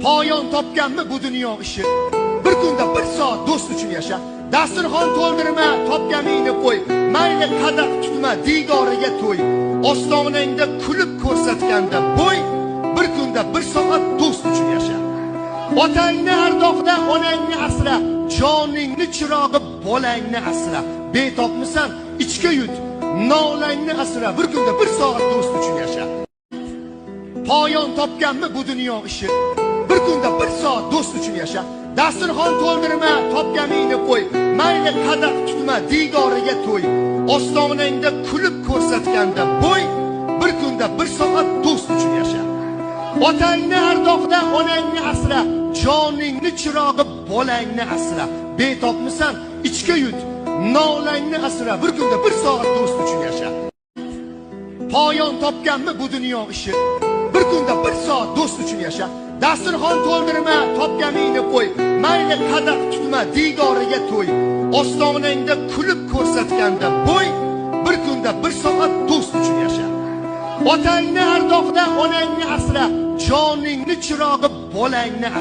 Poyon topganmi bu dunyo ishi? Bir kunda bir soat do'st uchun yasha. Dasturxon to'ldirma, topganingni qo'y. Mayli qadaq tutma, digoriga to'y. Ostonangda kulib ko'rsatganda bo'y, bir kunda bir soat do'st uchun yasha. Otangni ardoqda onangni asra, joningni chirog'i bolangni asra. Betobmisan, ichga yut, nolangni asra, bir kunda bir soat do'st uchun yasha. Poyon topganmi bu dunyo ishi? Bir kunda bir soat do'st uchun yasha. Dasturxon to'ldirma, topganingni qo'y. Mayli qadaq tutma, digoriga to'y. Ostonangda kulib ko'rsatganda bo'y, bir kunda bir soat do'st uchun yasha. Otangni ardoqda onangni asra, joningni chirog'i bolangni asra. Betobmisan, ichga yut, nolangni asra, bir kunda bir soat do'st uchun yasha. Poyon topganmi bu dunyo ishi? Bir kunda bir soat do'st uchun yasha. Dasturxon to'ldirma, topganingni qo'y. Mayli qadaq tutma, digoriga to'y. Ostonangda kulib ko'rsatganda bo'y, bir kunda bir soat do'st uchun yasha. Otangni ardoqda onangni asra, joningni chirog'i bolangni asra.